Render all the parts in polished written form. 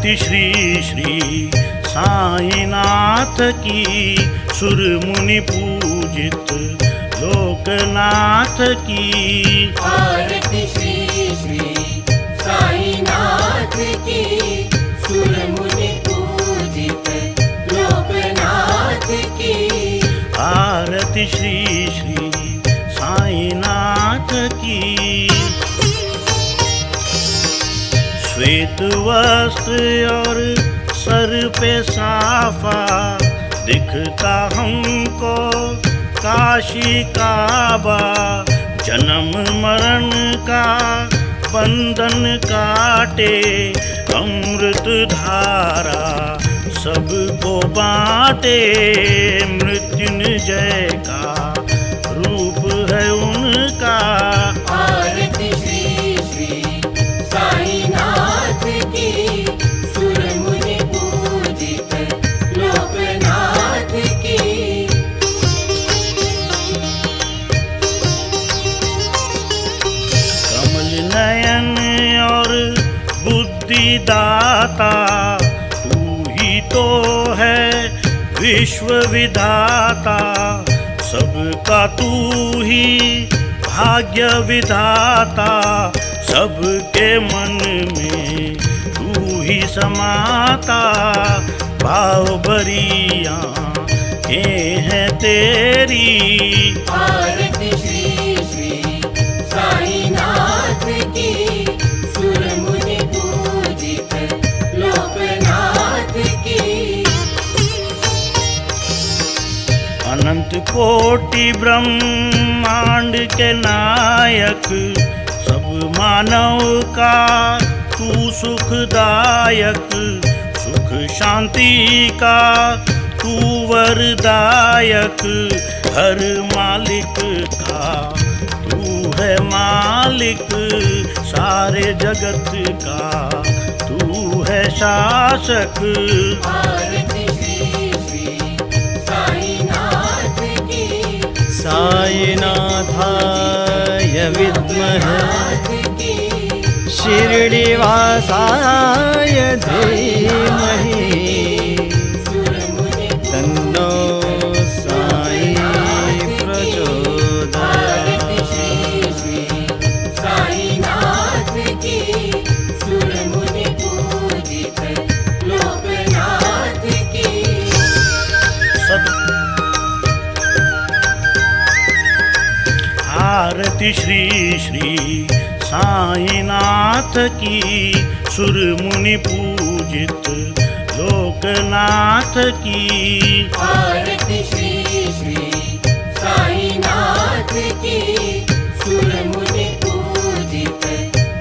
आरती श्री श्री साईनाथ की, सुर मुनि पूजित लोकनाथ की। आरती श्री श्री साईनाथ की, सुर मुनि पूजित लोकनाथ की। आरती श्री श्री साईनाथ की। श्वेत वस्त्र और सर पे साफा, दिखता हमको काशी काबा। जन्म मरण का बंधन काटे, अमृत धारा सबको बांटे। मृत्युंजय का रूप है उनका। आरती श्री श्री साईनाथ की, सुर मुनि पूजित लोकनाथ की। कमल नयन और बुद्धि दाता, तू ही तो है विश्व विधाता। सबका तू ही भाग्य विधाता, सबके मन में तू ही समाता। भाव भरी आँखें हैं तेरी। आरती श्री श्री साईनाथ की, सुर मुनि पूजित लोकनाथ की। अनंत कोटि ब्रह्मांड के नायक, सब मानव का तू सुखदायक। सुख शांति का तू वरदायक, हर मालिक का तू है मालिक। सारे जगत का तू है शासक। आरती श्री श्री साईनाथ की, साईनाथाय विद्महे शिरडीवासाय धीमहि, तन्नो साई प्रचोदयात्। आरती श्री श्री साईनाथ की, सुर मुनि पूजित लोकनाथ की। आरती श्री श्री साईनाथ की, सुर मुनि पूजित लोकनाथ की। आरती श्री श्री साईनाथ की, सुर मुनि पूजित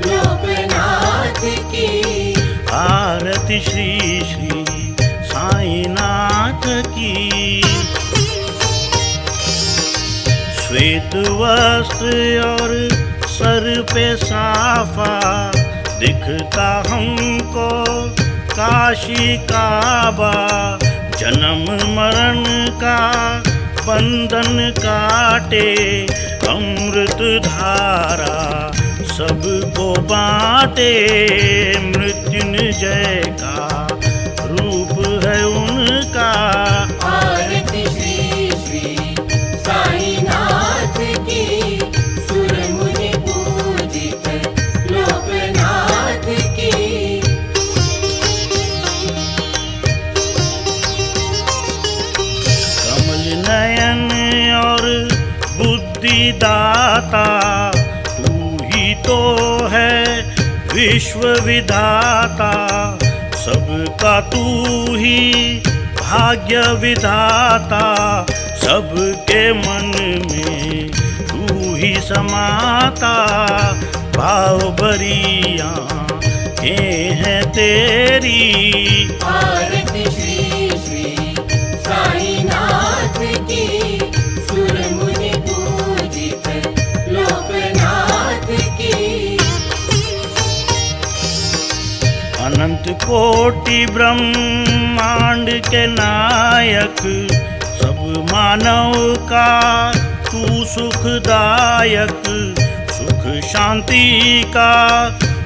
लोकनाथ की। आरती श्री श्री साईनाथ की। श्वेत वस्त्र और सर पे साफा, दिखता हमको काशी काबा। जन्म मरण का बंधन काटे, अमृत धारा सबको बांटे। मृत्युंजय का रूप है उनका। आरती श्री श्री साईनाथ की, सुर मुनि पूजित लोकनाथ की। कमल नयन और बुद्धि दाता, तू ही तो है विश्व विधाता। सबका तू ही भाग्य विधाता, सबके मन में तू ही समाता। भाव भरी आँखें हैं तेरी। आरती श्री श्री साईनाथ की, सुर मुनि पूजित लोकनाथ की। अनंत कोटि ब्रह्मांड के नायक, सब मानव का तू सुखदायक। सुख शांति का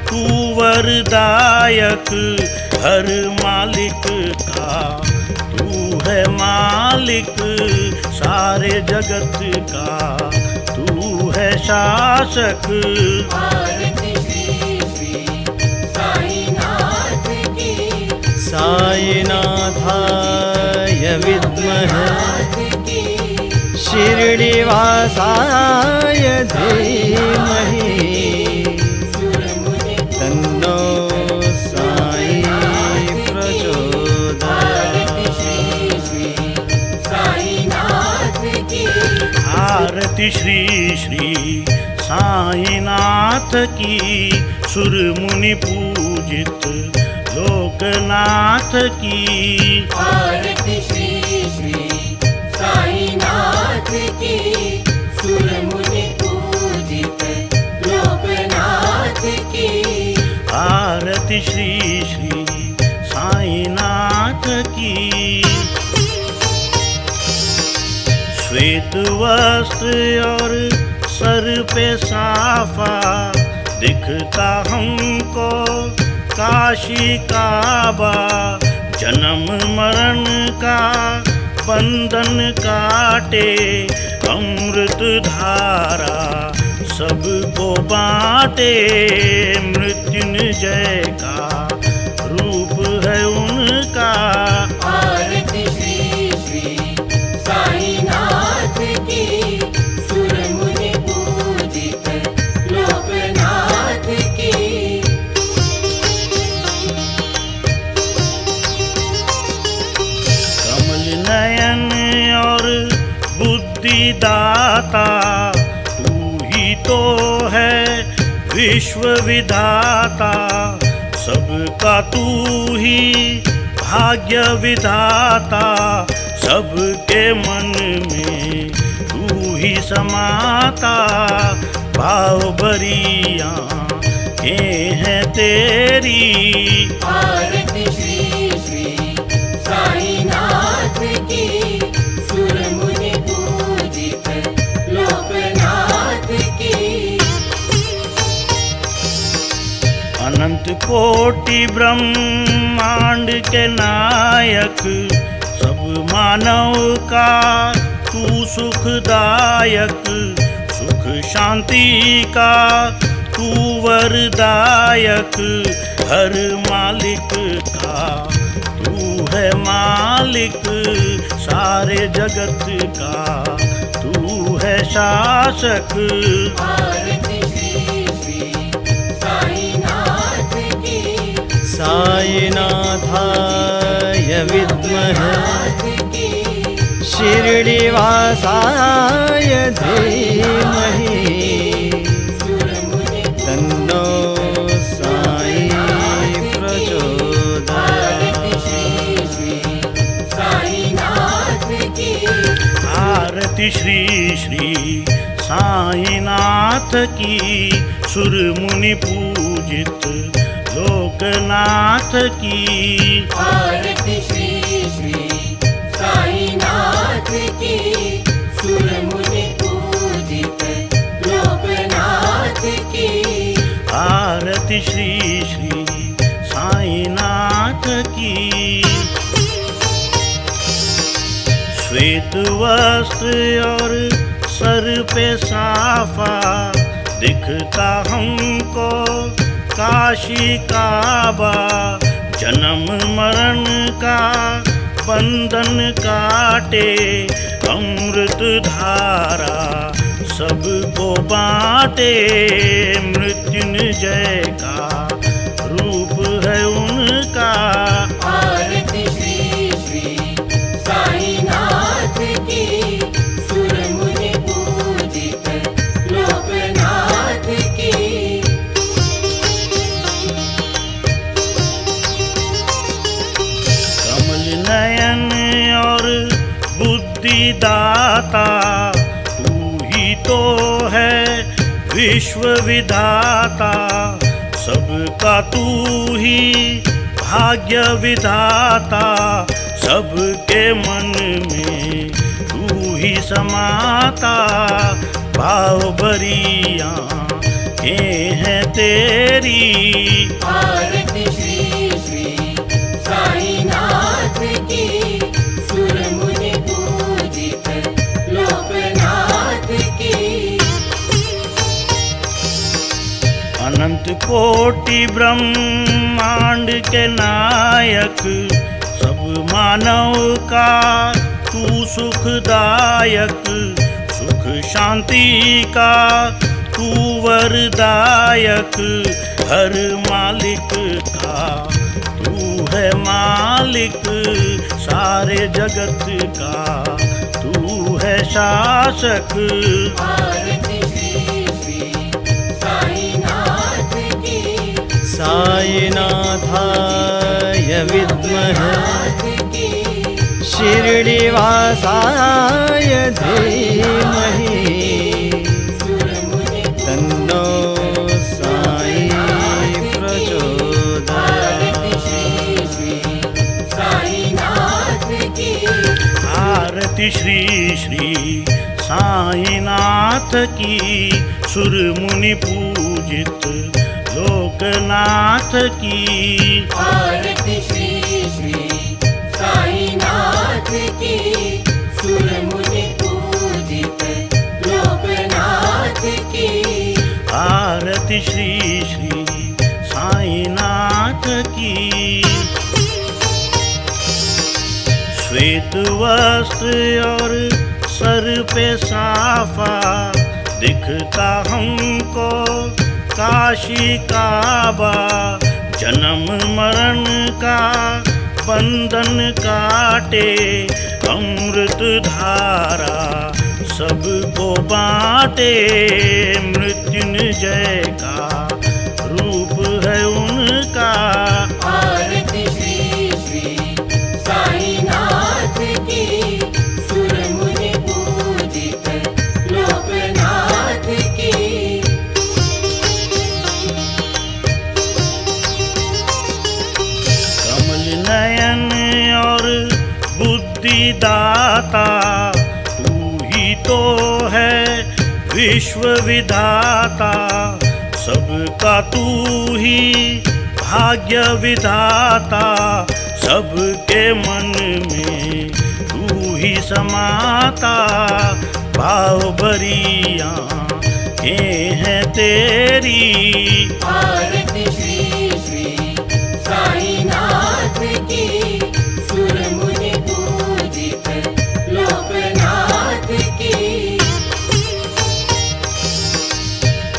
तू वरदायक, हर मालिक का तू है मालिक, सारे जगत का तू है शासक। आरती श्री श्री साईनाथ की, साईनाथाय विद्महे नाथ की, शिरडीवासाय धीमहि, सुरमुनि तन्नो साई प्रचोदयात्। आरती श्री श्री साईनाथ की, आरती श्री श्री साईनाथ की, सुर मुनि पूजित लोकनाथ की। आरती श्री श्री साईनाथ की, सुरमुनि पूजित लोकनाथ की। आरती श्री श्री साईनाथ की। श्वेत वस्त्र और सर पे साफा, दिखता हमको काशी काबा। जन्म मरण का बंधन काटे, अमृत धारा सबको बांटे। मृत्युंजय का रूप है उनका। आरती श्री श्री साईनाथ की, सुरमुनि पूजित लोकनाथ की। कमल नयन और बुद्धि दाता, तू ही तो है विश्व विधाता। सबका तू ही भाग्य विधाता, सबके मन में तू ही समाता। भाव भरी आँखें हैं तेरी। आरती श्री श्री साईनाथ की, सुरमुनि पूजित लोकनाथ की। अनंत कोटि ब्रह्मांड के नायक, सब मानव का तू सुखदायक। सुख शांति का तू वरदायक, हर मालिक का तू है मालिक। सारे जगत का तू है शासक। आरती श्री श्री साईनाथ की, साईनाथाय विद्महे नाथ की। शिरडीवासाय धीमहि, सुरमुनि तन्नो साई आरती प्रचोदयात्। श्री श्री साईनाथ की, आरती श्री श्री साईनाथ की, सुर मुनि पूजित लोकनाथ की। आरती श्री श्री साईनाथ की, सुरमुनि पूजित लोकनाथ की। आरती श्री श्री साईनाथ की। श्वेत वस्त्र और सर पे साफा, दिखता हमको काशी काबा। जन्म मरण का बंधन काटे, अमृत धारा सबको बांटे। मृत्युंजय का रूप है उनका। आरती श्री श्री साईनाथ की, सुरमुनि पूजित लोकनाथ की। कमल नयन और बुद्धि दाता, तू ही तो है विश्व विधाता। सबका तू ही भाग्य विधाता, सबके मन में तू ही समाता। भाव भरी आँखें हैं तेरी। आरती श्री श्री अनंत कोटि ब्रह्मांड के नायक, सब मानव का तू सुखदायक, सुख शांति का तू वरदायक, हर मालिक का तू है मालिक, सारे जगत का तू है शासक। आरती श्री श्री साईनाथ की, साईनाथाय विद्महे नाथ की, शिरडीवासाय धीमहि, सुर मुनि तन्नो साई प्रचोदयात्। आरती श्री श्री साईनाथ की, आरती श्री श्री साईनाथ की, सुर मुनि पूजित लोकनाथ की। आरती श्री श्री साईनाथ की, सुर मुनि पूजित लोकनाथ की। आरती श्री श्री साईनाथ की। श्वेत वस्त्र और सर पे साफा, दिखता हमको काशी काबा, जन्म मरण का बंधन काटे, अमृत धारा सबको बांटे, मृत्युंजय का रूप है उनका। आरती श्री श्री साईनाथ की, सुर मुनि पूजित लोकनाथ की। कमल नयन और बुद्धि दाता, तू ही तो है विश्व विधाता, सबका तू ही भाग्य विधाता, सबके मन में तू ही समाता, भाव भरी आँखें हैं तेरी। आरती श्री श्री साईनाथ की, सुर मुनि पूजित लोकनाथ की।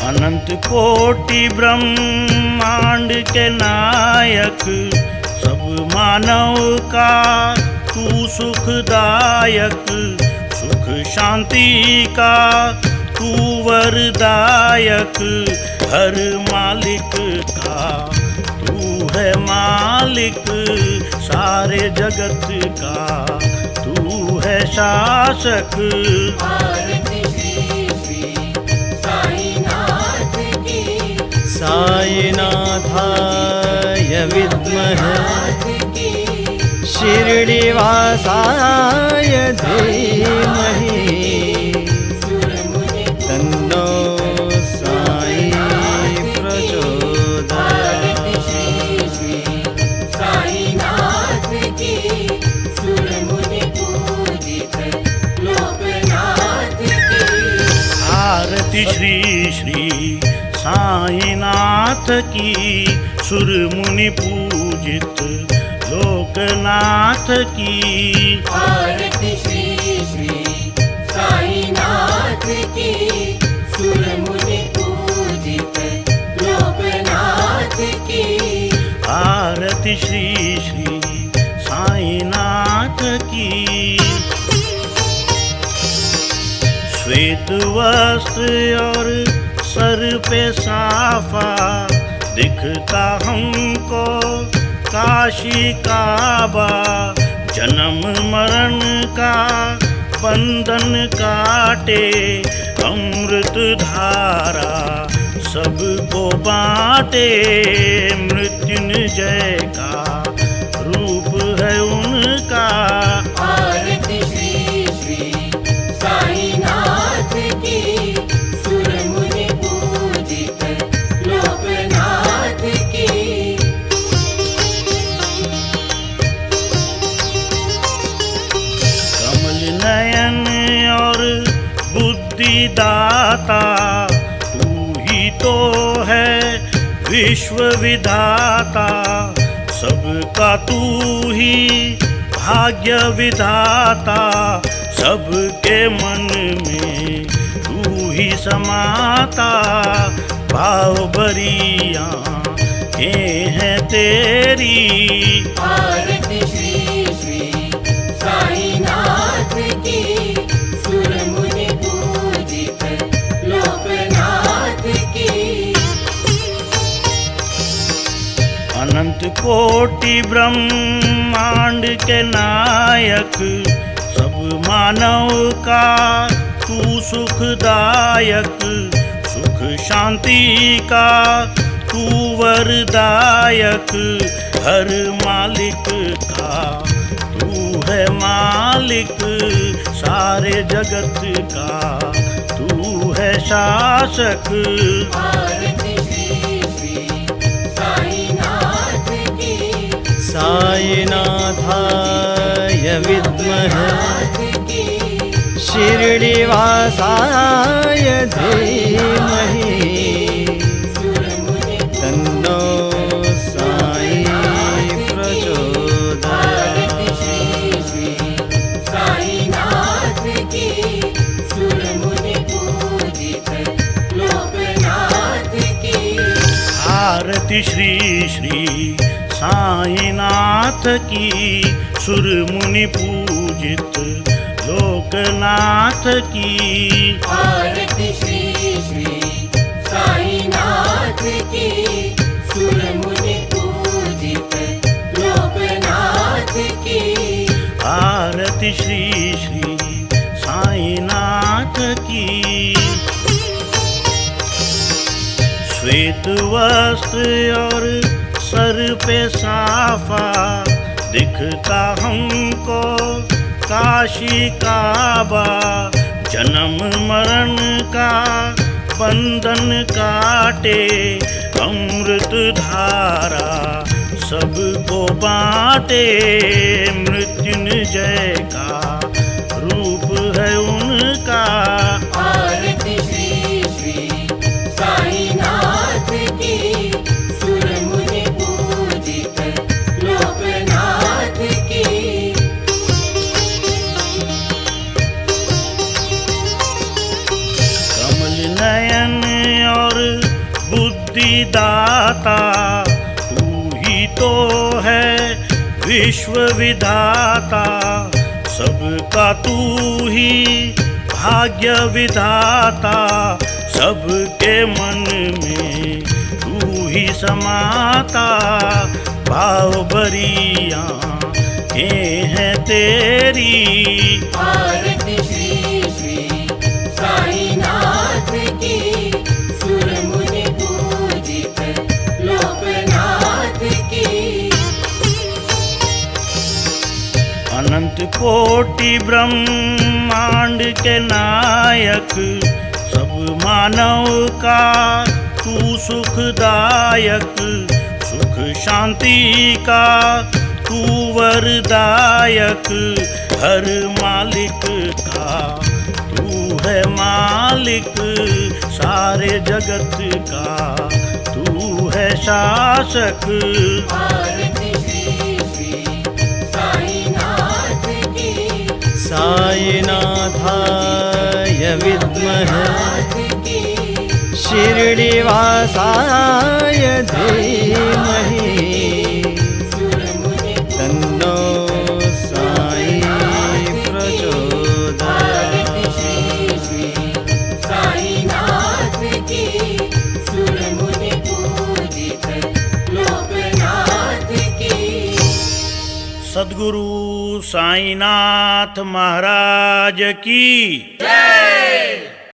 अनंत कोटि ब्रह्मांड के नायक, सब मानव का तू सुखदायक, सुख शांति का तू वरदायक, हर मालिक का तू है मालिक, सारे जगत का तू है शासक। आरती श्री श्री साईनाथ की, साईनाथाय विद्महे नाथ की, शिरडीवासाय धीमहि, सुर मुनि तन्नो साई प्रचोदयात्। आरती श्री श्री साईनाथ की, सुर मुनि पूजित लोकनाथ की। आरती श्री श्री साईनाथ की, सुर मुनि पूजित लोकनाथ की। आरती श्री श्री साईनाथ की, सुर मुनि पूजित लोकनाथ की। आरती श्री श्री साईनाथ की। श्वेत वस्त्र और सर पे साफा, दिखता हमको काशी काबा, जन्म मरण का बंधन काटे, अमृत धारा सबको बांटे, मृत्युंजय का रूप है उनका। आरती श्री श्री साईनाथ की, सुर मुनि पूजित लोकनाथ की। कमल नयन और बुद्धि दाता, तू ही तो है विश्व विधाता सबका तू ही भाग्य विधाता सबके मन में तू ही समाता भाव बरिया के हैं तेरी आरती श्री श्री साईनाथ की सुर मुनि पूजित लोकनाथ की अनंत कोटि ब्रह्मांड के नायक सब मानव का तू सुखदायक सुख शांति का तू वरदायक हर मालिक का तू है मालिक सारे जगत का तू है शासक आरती श्री श्री साईनाथ की साईनाथाय विद्महे नाथ की शिरडीवासाय धीमहि सुर मुनि तन्नो साई प्रचोदयात्। आरती श्री श्री साईनाथ की सुर मुनि पूजित लोकनाथ की आरती श्री श्री साईनाथ की सुर मुनि पूजित लोकनाथ की आरती श्री श्री साईनाथ की सुर मुनि पूजित लोकनाथ की आरती श्री श्री साईनाथ की श्वेत वस्त्र और सर पे साफा दिखता हमको काशी काबा जन्म मरण का बंधन काटे अमृत धारा सबको बाटे मृत्युंजय का रूप है उनका आरती श्री श्री साईनाथ की सुर मुनि पूजित लोकनाथ की कमल नयन और बुद्धि दाता तू ही तो है विश्व विधाता सबका तू ही भाग्य विधाता सबके मन में तू ही समाता भाव बरिया के हैं तेरी आरती श्री श्री साईनाथ की सुर मुनि पूजित लोकनाथ की अनंत कोटि ब्रह्मांड के नायक सब मानव का तू सुखदायक सुख शांति का तू वरदायक हर मालिक का तू है मालिक सारे जगत का तू है शासक आरती श्री श्री साईनाथ की साईनाथाय विद्महे नाथ की शिरडीवासाय धीमहि सुर मुनि तन्नो साई प्रचोदयात्। आरती श्री श्री साईनाथ की सुर मुनि पूजित लोकनाथ की सद्गुरु साईनाथ महाराज की